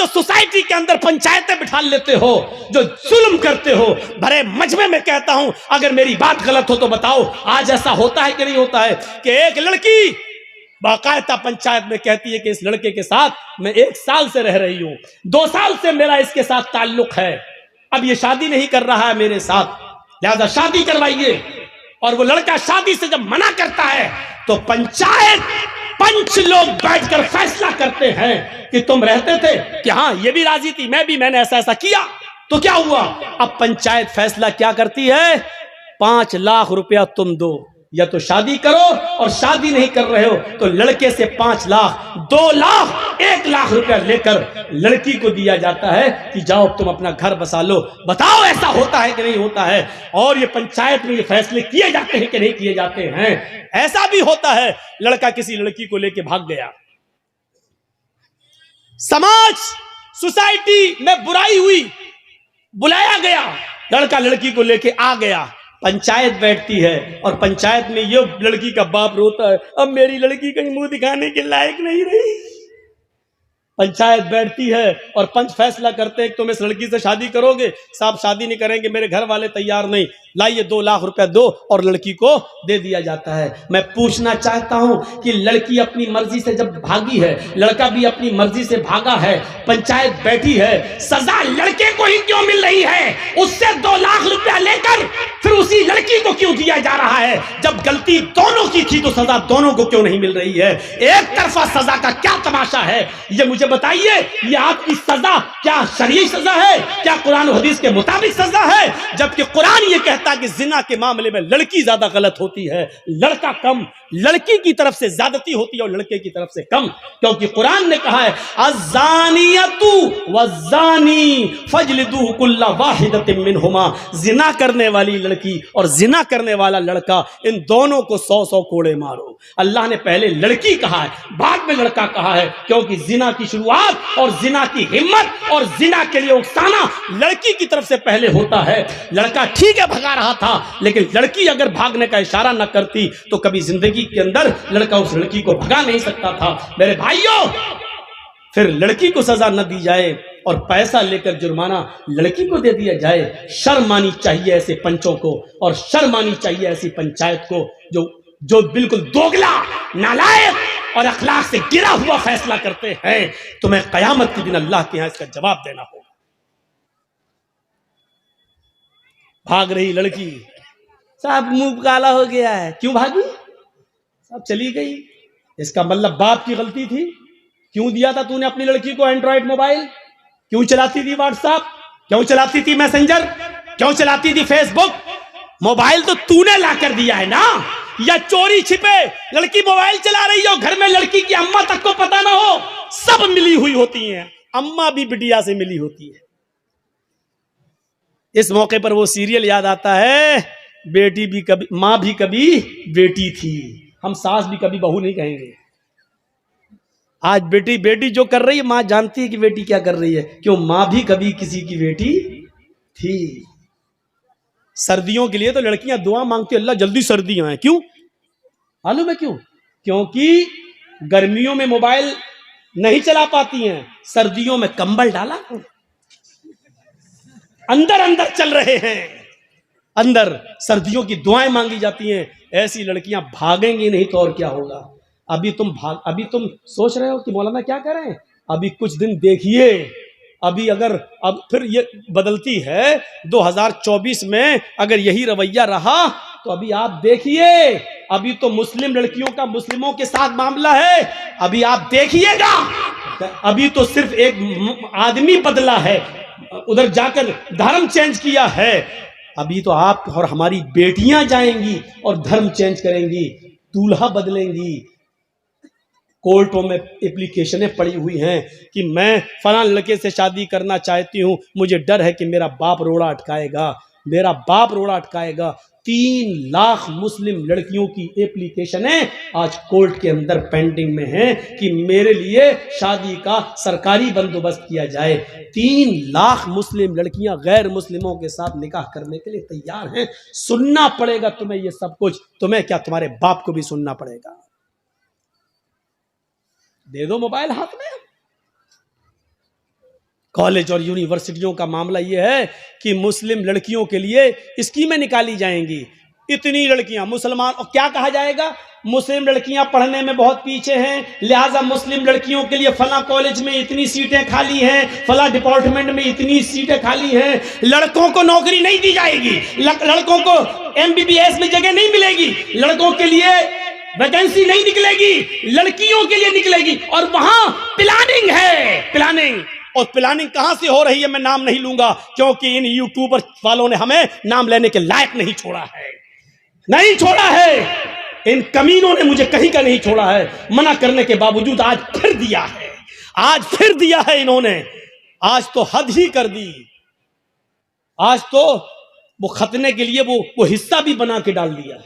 Society के अंदर पंचायतें बिठा लेते हो, जो जुल्म करते हो, भरे मजमे में कहता हूं, अगर मेरी बात गलत हो तो बताओ, आज ऐसा होता है कि नहीं होता है कि एक लड़की बाकायदा पंचायत में कहती है कि इस लड़के के साथ मैं 1 साल से रह रही हूं, 2 साल से मेरा इसके साथ ताल्लुक है, अब ये शादी नहीं कर रहा है मेरे साथ, लिहाजा शादी करवाइए। और वो लड़का शादी से जब मना करता है तो पंचायत पंच लोग बैठकर फैसला करते हैं कि तुम रहते थे कि हाँ ये भी राजी थी, मैं भी, मैंने ऐसा ऐसा किया, तो क्या हुआ? अब पंचायत फैसला क्या करती है? 5 लाख रुपया तुम दो, या तो शादी करो, और शादी नहीं कर रहे हो तो लड़के से 5 लाख, 2 लाख, 1 लाख रुपया लेकर लड़की को दिया जाता है कि जाओ तुम अपना घर बसा लो। बताओ ऐसा होता है कि नहीं होता है? और ये पंचायत में ये फैसले किए जाते हैं कि नहीं किए जाते हैं? ऐसा भी होता है, लड़का किसी लड़की को लेके भाग गया, समाज सोसाइटी में बुराई हुई, बुलाया गया, लड़का लड़की को लेके आ गया, पंचायत बैठती है और पंचायत में ये लड़की का बाप रोता है, अब मेरी लड़की कहीं मुंह दिखाने के लायक नहीं रही। पंचायत बैठती है और पंच फैसला करते हैं कि तुम इस लड़की से शादी करोगे? साहब शादी नहीं करेंगे, मेरे घर वाले तैयार नहीं, लाइए 2 लाख रुपया दो, और लड़की को दे दिया जाता है। मैं पूछना चाहता हूं कि लड़की अपनी मर्जी से जब भागी है, लड़का भी अपनी मर्जी से भागा है, पंचायत बैठी है, सजा लड़के को ही क्यों मिल रही है? उससे 2 लाख रुपया लेकर फिर उसी लड़की को क्यों दिया जा रहा है? जब गलती दोनों की थी तो सजा दोनों को क्यों नहीं मिल रही है? एक तरफा सजा का क्या तमाशा है, ये मुझे बताइए। ये आपकी सजा क्या शरई सजा है? क्या कुरान और हदीस के मुताबिक सजा है? जबकि कुरान ये कहता है कि जिना के मामले में लड़की ज्यादा गलत होती है, लड़का कम, लड़की की तरफ से ज्यादती होती है और लड़के की तरफ से कम, क्योंकि कुरान ने कहा है अज़्ज़ानियतु वज़्ज़ानी फजलिदू कुल्ला वाहिदतिन मिनहुमा, जिना करने वाली लड़की और जिना करने वाला लड़का, इन दोनों को 100-100 कोड़े मारो। अल्लाह ने पहले लड़की कहा है, बाद में लड़का कहा है, क्योंकि जिना की शुरुआत और जिना की हिम्मत और जिना के लिए उकसाना लड़की की तरफ से पहले होता है। लड़का ठीक है भगा रहा था, लेकिन लड़की अगर भागने का इशारा न करती तो कभी जिंदगी के अंदर लड़का उस लड़की को भगा नहीं सकता था। मेरे भाइयों, फिर लड़की को सजा न दी जाए और पैसा लेकर जुर्माना लड़की को दे दिया जाए। शर्म आनी चाहिए ऐसे पंचों को, और शर्म आनी चाहिए ऐसी पंचायत को जो बिल्कुल दोगला, नालायक और अखलाक से गिरा हुआ फैसला करते हैं। तुम्हें कयामत के दिन अल्लाह के यहां इसका जवाब देना होगा। भाग रही लड़की, साहब मुंह काला हो गया है, क्यों भागी? साहब चली गई, इसका मतलब बाप की गलती थी। क्यों दिया था तूने अपनी लड़की को एंड्रॉइड मोबाइल? क्यों चलाती थी व्हाट्सएप? क्यों चलाती थी मैसेंजर? क्यों चलाती थी फेसबुक? मोबाइल तो तूने लाकर दिया है ना, या चोरी छिपे लड़की मोबाइल चला रही हो, घर में लड़की की अम्मा तक को पता ना हो? सब मिली हुई होती हैं, अम्मा भी बिटिया से मिली होती है। इस मौके पर वो सीरियल याद आता है, बेटी भी कभी, मां भी कभी बेटी थी। हम सास भी कभी बहू नहीं कहेंगे। आज बेटी जो कर रही है, मां जानती है कि बेटी क्या कर रही है, क्यों? मां भी कभी किसी की बेटी थी। सर्दियों के लिए तो लड़कियां दुआ मांगती, अल्लाह जल्दी सर्दियां हैं। क्यों मालूम है क्यों? क्योंकि गर्मियों में मोबाइल नहीं चला पाती हैं, सर्दियों में कंबल डाला, अंदर अंदर चल रहे हैं, अंदर सर्दियों की दुआएं मांगी जाती हैं। ऐसी लड़कियां भागेंगी नहीं तो और क्या होगा? अभी तुम सोच रहे हो कि मौलाना क्या करें? अभी कुछ दिन देखिए, अभी अगर अब फिर ये बदलती है 2024 में, अगर यही रवैया रहा तो अभी आप देखिए, अभी तो मुस्लिम लड़कियों का मुस्लिमों के साथ मामला है, अभी आप देखिएगा। अभी तो सिर्फ एक आदमी बदला है, उधर जाकर धर्म चेंज किया है। अभी तो आप और हमारी बेटियां जाएंगी और धर्म चेंज करेंगी, दूल्हा बदलेंगी। कोर्टों में एप्लीकेशनें पड़ी हुई हैं कि मैं फलां लड़के से शादी करना चाहती हूं, मुझे डर है कि मेरा बाप रोड़ा अटकाएगा, मेरा बाप रोड़ा अटकाएगा। 3 लाख मुस्लिम लड़कियों की एप्लीकेशनें आज कोर्ट के अंदर पेंडिंग में हैं कि मेरे लिए शादी का सरकारी बंदोबस्त किया जाए। 3 लाख मुस्लिम लड़कियां गैर मुस्लिमों के साथ निकाह करने के लिए तैयार हैं। सुनना पड़ेगा तुम्हें ये सब कुछ, तुम्हें क्या, तुम्हारे बाप को भी सुनना पड़ेगा। दे दो मोबाइल हाथ में, कॉलेज और यूनिवर्सिटियों का मामला यह है कि मुस्लिम लड़कियों के लिए स्कीमें निकाली जाएंगी। इतनी लड़कियां मुसलमान, और क्या कहा जाएगा, मुस्लिम लड़कियां पढ़ने में बहुत पीछे हैं, लिहाजा मुस्लिम लड़कियों के लिए फला कॉलेज में इतनी सीटें खाली हैं, फला डिपार्टमेंट में इतनी सीटें खाली हैं। लड़कों को नौकरी नहीं दी जाएगी, लड़कों को MBBS में जगह नहीं मिलेगी, लड़कों के लिए वैकेंसी नहीं निकलेगी, लड़कियों के लिए निकलेगी। और वहां प्लानिंग है, प्लानिंग। और प्लानिंग कहां से हो रही है मैं नाम नहीं लूंगा, क्योंकि इन यूट्यूबर वालों ने हमें नाम लेने के लायक नहीं छोड़ा है, नहीं छोड़ा है। इन कमीनों ने मुझे कहीं का नहीं छोड़ा है। मना करने के बावजूद आज फिर दिया है, आज फिर दिया है इन्होंने। आज तो हद ही कर दी। आज तो वो खतने के लिए वो हिस्सा भी बना के डाल दिया।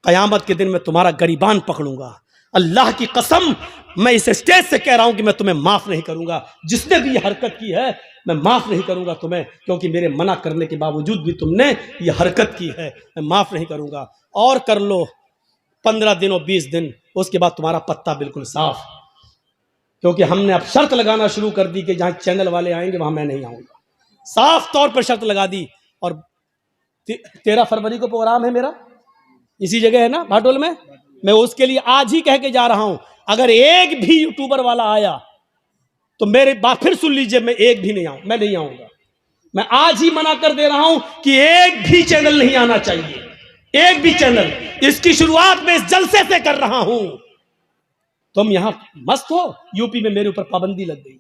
कयामत के दिन मैं तुम्हारा गरीबान पकड़ूंगा। अल्लाह की कसम, मैं इस स्टेज से कह रहा हूं कि मैं तुम्हें माफ नहीं करूंगा। जिसने भी ये हरकत की है मैं माफ नहीं करूंगा तुम्हें, क्योंकि मेरे मना करने के बावजूद भी तुमने ये हरकत की है। मैं माफ नहीं करूंगा। और कर लो 15 दिन और 20 दिन, उसके बाद तुम्हारा पत्ता बिल्कुल साफ। क्योंकि हमने अब शर्त लगाना शुरू कर दी कि जहां चैनल वाले आएंगे वहां मैं नहीं आऊंगा। साफ तौर पर शर्त लगा दी। और 13 फरवरी को प्रोग्राम है मेरा, इसी जगह है ना, भाटोल में। मैं उसके लिए आज ही कह के जा रहा हूं, अगर एक भी यूट्यूबर वाला आया तो मेरे बात फिर सुन लीजिए, मैं एक भी नहीं आऊं, मैं नहीं आऊंगा। मैं आज ही मना कर दे रहा हूं कि एक भी चैनल नहीं आना चाहिए, एक भी चैनल। इसकी शुरुआत में इस जलसे से कर रहा हूं। तुम यहां मस्त हो, यूपी में मेरे ऊपर पाबंदी लग गई।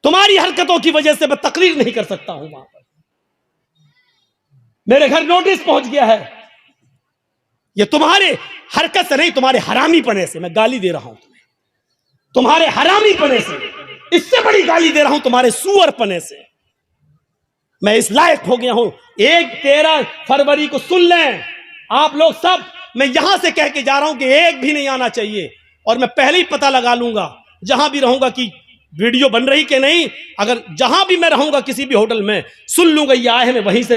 तुम्हारी हरकतों की वजह से मैं तकरीर नहीं कर सकता हूं वहां पर। मेरे घर नोटिस पहुंच गया है। ये तुम्हारे हरकत से नहीं, तुम्हारे हरामी पने से मैं गाली दे रहा हूं तुम्हें, तुम्हारे हरामी पने से। इससे बड़ी गाली दे रहा हूं तुम्हारे सुअर पने से। मैं इस लायक हो गया हूं। 13 फरवरी को सुन लें आप लोग सब। मैं यहां से कह के जा रहा हूं कि एक भी नहीं आना चाहिए। और मैं पहले ही पता लगा लूंगा जहां भी रहूंगा कि वीडियो बन रही कि नहीं। अगर जहां भी मैं रहूंगा किसी भी होटल में, सुन लूंगा ये आए हैं, मैं वहीं से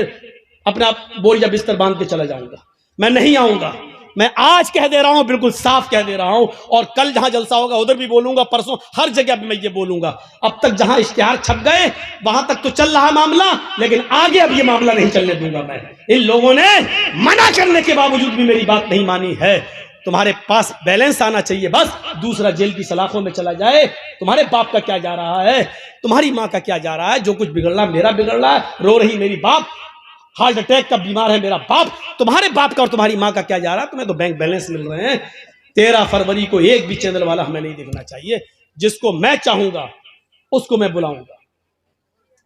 अपना बोरिया बिस्तर बांध के चला जाऊंगा। मैं नहीं आऊंगा। मैं आज कह दे रहा हूं, बिल्कुल साफ कह दे रहा हूं। और कल जहां जलसा होगा उधर भी बोलूंगा, परसों हर जगह भी मैं ये बोलूंगा। अब तक जहां इश्तिहार छप गए वहां तक तो चल रहा मामला, लेकिन आगे अब ये मामला नहीं चलने दूंगा मैं। इन लोगों ने मना करने के बावजूद भी मेरी बात नहीं मानी है। तुम्हारे पास बैलेंस आना चाहिए बस, दूसरा जेल की सलाखों में चला जाए। तुम्हारे बाप का क्या जा रहा है, तुम्हारी माँ का क्या जा रहा है। जो कुछ बिगड़ रहा मेरा बिगड़ रहा है। रो रही मेरी बाप, हार्ट अटैक का बीमार है मेरा बाप। तुम्हारे बाप का और तुम्हारी माँ का क्या जा रहा है। तुम्हें तो बैंक बैलेंस मिल रहे हैं। 13 फरवरी को एक भी चैनल वाला हमें नहीं देखना चाहिए। जिसको मैं चाहूंगा उसको मैं बुलाऊंगा,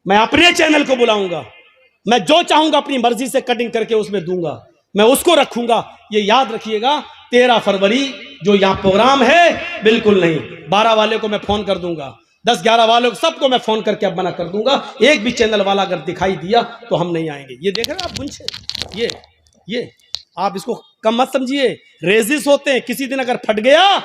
मैं अपने चैनल को बुलाऊंगा। मैं जो चाहूंगा अपनी मर्जी से कटिंग करके उसमें दूंगा, मैं उसको रखूंगा। ये याद रखिएगा, 13 फरवरी जो यहां प्रोग्राम है बिल्कुल नहीं। 12 वाले को मैं फोन कर दूंगा, 10-11 वालों को सबको मैं फोन करके अब मना कर दूंगा। एक भी चैनल वाला अगर दिखाई दिया तो हम नहीं आएंगे। ये देख रहे हैं आप गुंछे, ये आप इसको कम मत समझिए। रेजिस होते हैं, किसी दिन अगर फट गया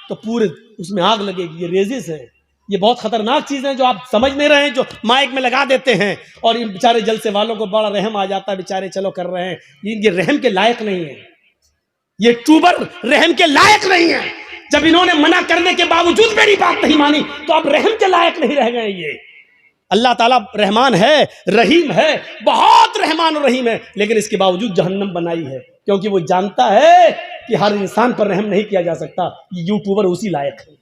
तो पूरे उसमें आग लगेगी। ये रेजिस है, ये बहुत खतरनाक चीज है जो आप समझ नहीं रहे हैं, जो माइक में लगा देते हैं। और इन बेचारे जलसे वालों को बड़ा रहम आ जाता है, बेचारे चलो कर रहे हैं। ये रहम के लायक नहीं है, ये ट्यूबर रहम के लायक नहीं है। जब इन्होंने मना करने के बावजूद मेरी बात नहीं मानी तो अब रहम के लायक नहीं रह गए। ये अल्लाह ताला रहमान है, रहीम है, बहुत रहमान और रहीम है, लेकिन इसके बावजूद जहन्नम बनाई है, क्योंकि वो जानता है कि हर इंसान पर रहम नहीं किया जा सकता। ये यूट्यूबर उसी लायक है।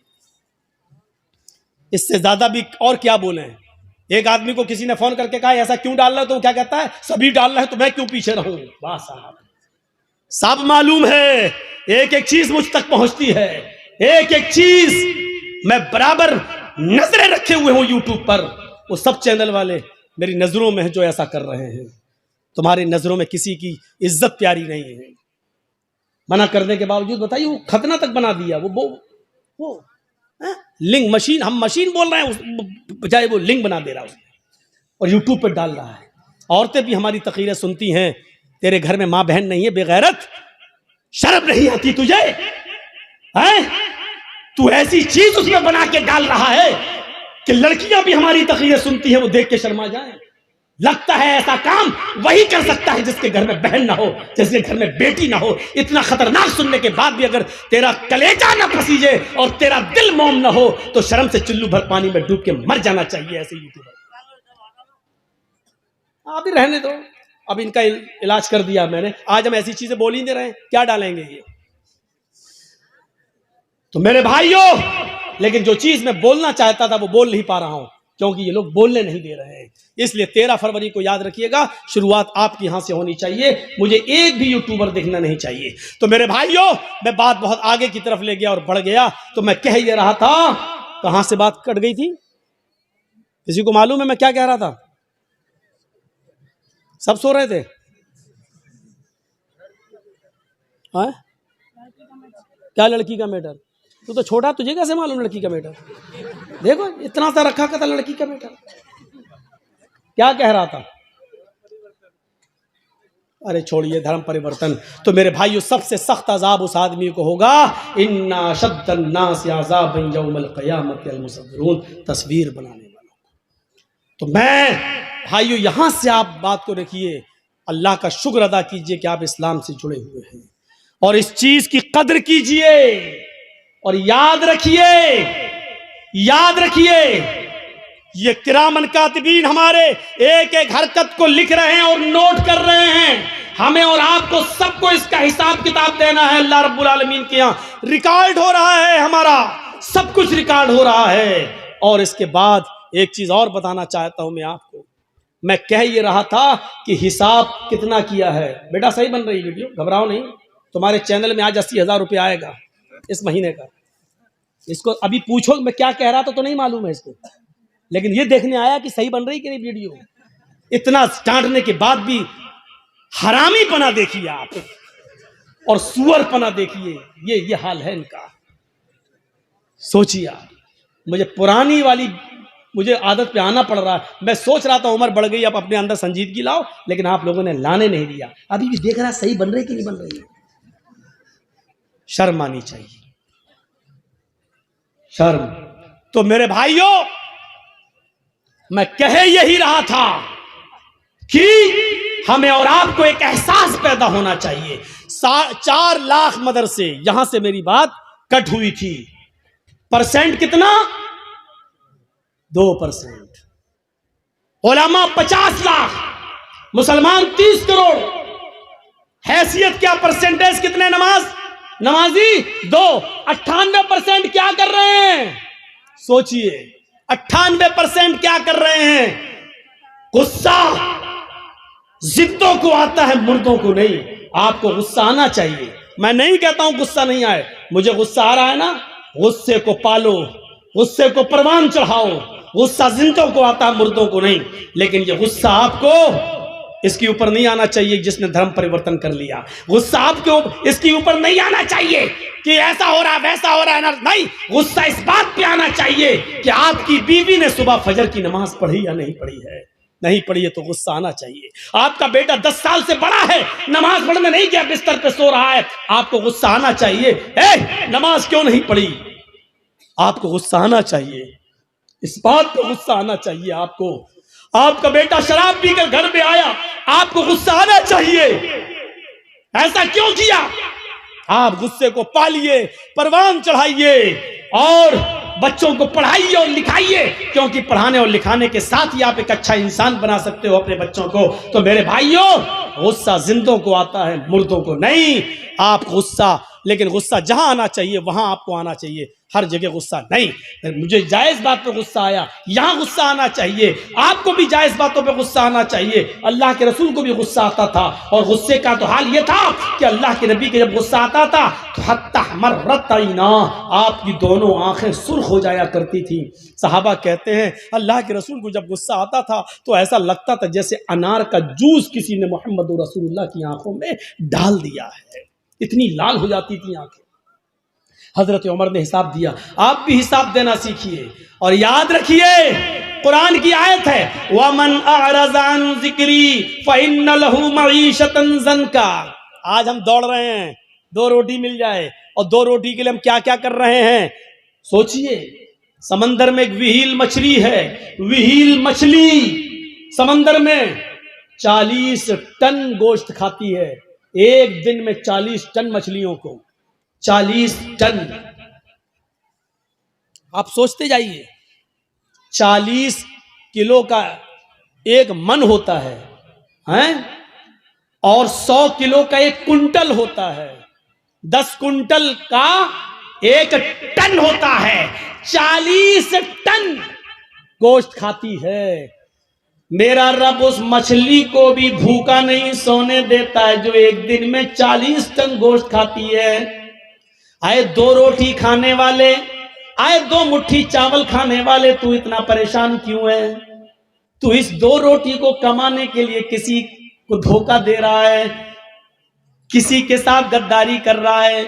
इससे ज्यादा भी और क्या बोले। एक आदमी को किसी ने फोन करके कहा ऐसा क्यों डाल रहा है, तो वो क्या कहता है, सभी डाल रहे हैं तो मैं क्यों पीछे रहूं। वाह साहब, सब मालूम है, एक एक चीज मुझ तक पहुंचती है, एक एक चीज मैं बराबर नजरें रखे हुए हूं यूट्यूब पर। वो सब चैनल वाले मेरी नजरों में है जो ऐसा कर रहे हैं। तुम्हारी नजरों में किसी की इज्जत प्यारी नहीं है। मना करने के बावजूद बताइए, वो खतना तक बना दिया। वो लिंग मशीन, हम मशीन बोल रहे हैं, बजाय वो लिंग बना दे रहा है और यूट्यूब पर डाल रहा है। औरतें भी हमारी तकरीरें सुनती हैं। तेरे घर में माँ बहन नहीं है, बेगैरत, शर्म नहीं आती तुझे है? तू ऐसी चीज उसमें बना के डाल रहा है कि लड़कियां भी हमारी तकरीरें सुनती हैं, वो देख के शर्मा जाए। लगता है ऐसा काम वही कर सकता है जिसके घर में बहन ना हो, जिसके घर में बेटी ना हो। इतना खतरनाक सुनने के बाद भी अगर तेरा कलेजा ना पसीजे और तेरा दिल मोम ना हो तो शर्म से चुल्लू भर पानी में डूब के मर जाना चाहिए ऐसे यूट्यूबर। आप ही रहने दो, अब इनका इलाज कर दिया मैंने। आज हम ऐसी चीजें बोल ही नहीं रहे, क्या डालेंगे ये? तो मेरे भाइयों, लेकिन जो चीज मैं बोलना चाहता था वो बोल नहीं पा रहा हूं क्योंकि ये लोग बोलने नहीं दे रहे हैं। इसलिए 13 फरवरी को याद रखिएगा, शुरुआत आपके यहां से होनी चाहिए। मुझे एक भी यूट्यूबर देखना नहीं चाहिए। तो मेरे भाइयों, मैं बात बहुत आगे की तरफ ले गया और बढ़ गया। तो मैं कह ये रहा था, कहां से बात कट गई थी? किसी को मालूम है मैं क्या कह रहा था? सब सो रहे थे? हाँ? क्या लड़की का मैटर? तू तो छोटा, तुझे कैसे मालूम लड़की का मैटर? देखो इतना सा रखा था लड़की का मैटर। क्या कह रहा था? अरे छोड़िए धर्म परिवर्तन। तो मेरे भाइयों, सबसे सख्त अजाब उस आदमी को होगा, इन्ना शद्दन नास अज़ाबन यौमल क़यामत अल मुसव्विरून, तस्वीर बनाने वालों। तो मैं भाइयों, यहां से आप बात को रखिए, अल्लाह का शुक्र अदा कीजिए कि आप इस्लाम से जुड़े हुए हैं और इस चीज की कदर कीजिए। और याद रखिए ये किरामन कातिबीन हमारे एक एक हरकत को लिख रहे हैं और नोट कर रहे हैं। हमें और आपको सबको इसका हिसाब किताब देना है। अल्लाह रब्बुल आलमीन के यहाँ रिकॉर्ड हो रहा है, हमारा सब कुछ रिकॉर्ड हो रहा है। और इसके बाद एक चीज और बताना चाहता हूं मैं आपको। मैं कह ये रहा था कि हिसाब कितना किया है। बेटा सही बन रही वीडियो, घबराओ नहीं। तुम्हारे चैनल में आज 80,000 रुपये आएगा इस महीने का। इसको अभी पूछो मैं क्या कह रहा था तो नहीं मालूम है इसको, लेकिन ये देखने आया कि सही बन रही कि नहीं वीडियो। इतना डांटने के बाद भी हरामी पना देखिए आप और सुअर पना देखिए, ये हाल है इनका। सोचिए आप, मुझे पुरानी वाली आदत पे आना पड़ रहा है। मैं सोच रहा था उम्र बढ़ गई, अब अपने अंदर संजीदगी लाओ, लेकिन आप लोगों ने लाने नहीं दिया। अभी भी देख रहा सही बन रही कि नहीं बन रही है। शर्म आनी चाहिए, शर्म। तो मेरे भाइयों, मैं कह यही रहा था कि हमें और आपको एक एहसास पैदा होना चाहिए। 4 लाख मदरसे, यहां से मेरी बात कट हुई थी। परसेंट कितना? 2%। उलमा 50 लाख, मुसलमान 30 करोड़। हैसियत क्या? परसेंटेज कितने नमाजी 2। 98% क्या कर रहे हैं? सोचिए 98% क्या कर रहे हैं? गुस्सा जिद्दों को आता है, मुर्दों को नहीं। आपको गुस्सा आना चाहिए। मैं नहीं कहता हूं गुस्सा नहीं आए, मुझे गुस्सा आ रहा है ना, गुस्से को पालो, गुस्से को परवान चढ़ाओ। गुस्सा जिंदों को आता है, मुर्दों को नहीं। लेकिन ये गुस्सा आपको इसके ऊपर नहीं आना चाहिए जिसने धर्म परिवर्तन कर लिया। गुस्सा आपके इसके ऊपर नहीं आना चाहिए कि ऐसा हो रहा है वैसा हो रहा है ना, नहीं। गुस्सा इस बात पे आना चाहिए कि आपकी बीवी ने सुबह फजर की नमाज पढ़ी या नहीं पढ़ी है। नहीं पढ़ी है तो गुस्सा आना चाहिए। आपका बेटा 10 साल से बड़ा है, नमाज पढ़ने नहीं गया, बिस्तर पे सो रहा है, आपको गुस्सा आना चाहिए। नमाज क्यों नहीं पढ़ी? आपको गुस्सा आना चाहिए, इस बात पे गुस्सा आना चाहिए आपको। आपका बेटा शराब पीकर घर पे आया, आपको गुस्सा आना चाहिए। ऐसा क्यों किया? आप गुस्से को पालिए, परवान चढ़ाइए और बच्चों को पढ़ाइए और लिखाइए, क्योंकि पढ़ाने और लिखाने के साथ ही आप एक अच्छा इंसान बना सकते हो अपने बच्चों को। तो मेरे भाइयों, गुस्सा जिंदों को आता है, मुर्दों को नहीं। आप गुस्सा, लेकिन गुस्सा जहां आना चाहिए वहां आपको आना चाहिए, हर जगह गुस्सा नहीं। मुझे जायज बात पे गुस्सा आया, यहां गुस्सा आना चाहिए। आपको भी जायज बातों पे गुस्सा आना चाहिए। अल्लाह के रसूल को भी गुस्सा आता था, और गुस्से का तो हाल ये था कि अल्लाह के नबी के जब गुस्सा आता था तो हत्ता मर्रत आईना, आपकी दोनों आंखें सुर्ख हो जाया करती थी। सहाबा कहते हैं अल्लाह के रसूल को जब गुस्सा आता था तो ऐसा लगता था जैसे अनार का जूस किसी ने मोहम्मद रसूलुल्लाह की आंखों में डाल दिया है, इतनी लाल हो जाती थी आंखें। हजरत उमर ने हिसाब दिया, आप भी हिसाब देना सीखिए। और याद रखिए, कुरान की आयत है, वमन अअरज़ अन ज़िक्री फ़इन्न लहू मईशतन ज़नका। आज हम दौड़ रहे हैं 2 रोटी मिल जाए, और 2 रोटी के लिए हम क्या क्या कर रहे हैं। सोचिए, समंदर में एक विहील मछली है, विहील मछली समंदर में 40 टन गोश्त खाती है, एक दिन में 40 टन मछलियों को, 40 टन। आप सोचते जाइए, 40 किलो का एक मन होता है, हैं? और 100 किलो का एक कुंटल होता है, 10 कुंटल का एक टन होता है, 40 टन गोश्त खाती है। मेरा रब उस मछली को भी भूखा नहीं सोने देता है जो एक दिन में 40 टन गोश्त खाती है। आए 2 रोटी खाने वाले, आए 2 मुट्ठी चावल खाने वाले, तू इतना परेशान क्यों है? तू इस 2 रोटी को कमाने के लिए किसी को धोखा दे रहा है, किसी के साथ गद्दारी कर रहा है,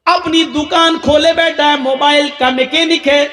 अपनी दुकान खोले बैठा है, मोबाइल का मैकेनिक है,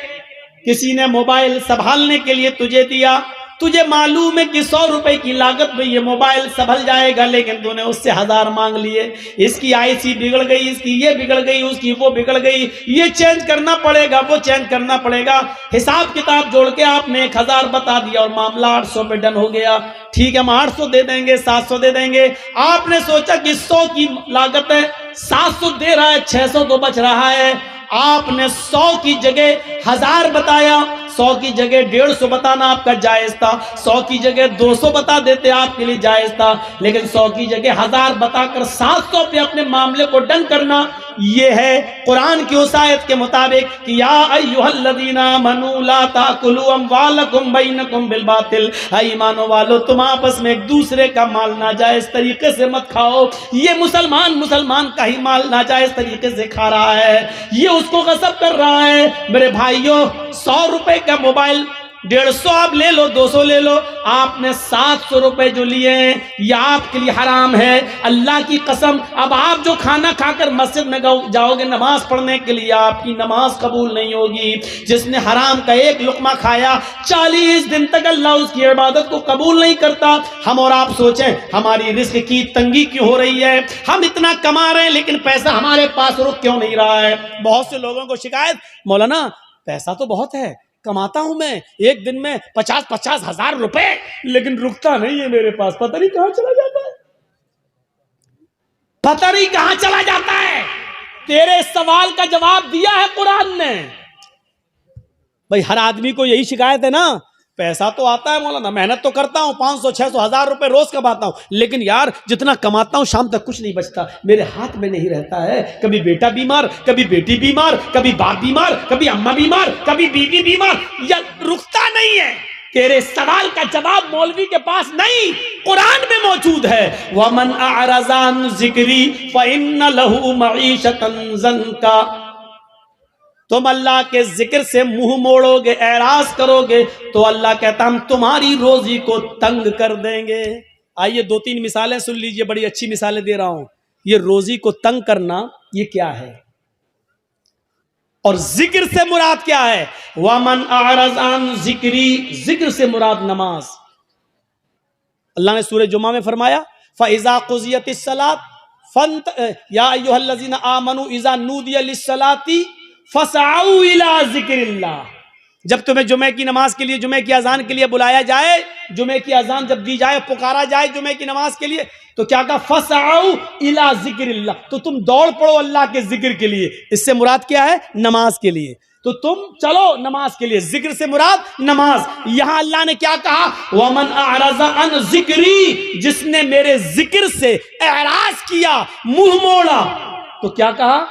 किसी ने मोबाइल संभालने के लिए तुझे दिया, तुझे मालूम है कि 100 रुपए की लागत में ये मोबाइल संभल जाएगा, लेकिन तूने उससे 1000 मांग लिए। इसकी आईसी बिगड़ गई, इसकी ये बिगड़ गई, उसकी वो बिगड़ गई, ये चेंज करना पड़ेगा, वो चेंज करना पड़ेगा। हिसाब किताब जोड़ के आपने 1000 बता दिया और मामला 800 पे डन हो गया। ठीक है, हम 800 दे देंगे, 700 दे देंगे। आपने सोचा कि 100 की लागत है, 700 दे रहा है, 600 तो बच रहा है। आपने 100 की जगह 1000 बताया, 100 की जगह 150 बताना आपका जायज था, 100 की जगह 200 बता देते आपके लिए जायज था, लेकिन 100 की जगह 1000 बताकर 700 पे अपने मामले को डन करना, ये है कुरान की उस आयत के मुताबिक कि या अय्युहल्लज़ीना आमनू ला ताकुलू अम्वालकुम बैनकुम बिल बातिल, ईमानो वालो तुम आपस में एक दूसरे का माल नाजायज तरीके से मत खाओ। ये मुसलमान का ही माल नाजायज तरीके से खा रहा है, ये उसको गसब कर रहा है। मेरे भाइयों, 100 रुपए का मोबाइल 150 आप ले लो, 200 ले लो, आपने 700 रुपए जो लिए हैं ये आपके लिए हराम है। अल्लाह की कसम, अब आप जो खाना खाकर मस्जिद में जाओगे नमाज पढ़ने के लिए, आपकी नमाज कबूल नहीं होगी। जिसने हराम का एक लुकमा खाया 40 दिन तक अल्लाह उसकी इबादत को कबूल नहीं करता। हम और आप सोचें हमारी रिस्क की तंगी क्यों हो रही है, हम इतना कमा रहे हैं लेकिन पैसा हमारे पास रुक क्यों नहीं रहा है। बहुत से लोगों को शिकायत, मौलाना पैसा तो बहुत है, कमाता हूं मैं एक दिन में 50-50 हजार रुपए, लेकिन रुकता नहीं है मेरे पास, पता नहीं कहां चला जाता है, पता नहीं कहां चला जाता है। तेरे सवाल का जवाब दिया है कुरान ने। भाई हर आदमी को यही शिकायत है ना, पैसा तो आता है मौलाना, मेहनत तो करता हूं, 500-600 हजार रुपए रोज कमाता हूं, लेकिन यार जितना कमाता हूं शाम तक कुछ नहीं बचता, मेरे हाथ में नहीं रहता है। कभी बेटा बीमार, कभी बेटी बीमार, कभी बाप बीमार, कभी अम्मा बीमार, कभी बीवी बीमार, या रुकता नहीं है। तेरे सवाल का जवाब मौलवी के पास नहीं, कुरान में मौजूद है। वमन अअरज़ा अन ज़िक्री फ़इन्न लहू मईशतन ज़ंका, तुम अल्लाह के जिक्र से मुंह मोड़ोगे, एराज करोगे, तो अल्लाह कहता हम तुम्हारी रोजी को तंग कर देंगे। आइए 2-3 मिसालें सुन लीजिए, बड़ी अच्छी मिसालें दे रहा हूं। ये रोजी को तंग करना ये क्या है, और जिक्र से मुराद क्या है। वमन अअरज़ अन ज़िक्री, जिक्र से मुराद नमाज। अल्लाह ने सूरह जुमा में फरमाया फ़इज़ा क़ुज़ियतिस सलात या अय्युहल्लज़ीना आमनू इज़ा नूदिया लिस्सलाती फसआऊ इला ज़िक्रिल्लाह। जब तुम्हें जुमे की नमाज के लिए, जुमे की अजान के लिए बुलाया जाए, जुमे की अजान जब दी जाए, पुकारा जाए जुमे की नमाज के लिए, तो क्या कहा, फसआऊ इला ज़िक्रिल्लाह, तो तुम दौड़ पड़ो अल्लाह के जिक्र के लिए। इससे मुराद क्या है, नमाज के लिए, तो तुम चलो नमाज के लिए, जिक्र से मुराद नमाज। यहां अल्लाह ने क्या कहा, वमन अअरज़ा अन ज़िक्री, जिसने मेरे जिक्र से एराज किया, मुंह मोड़ा, तो क्या कहा,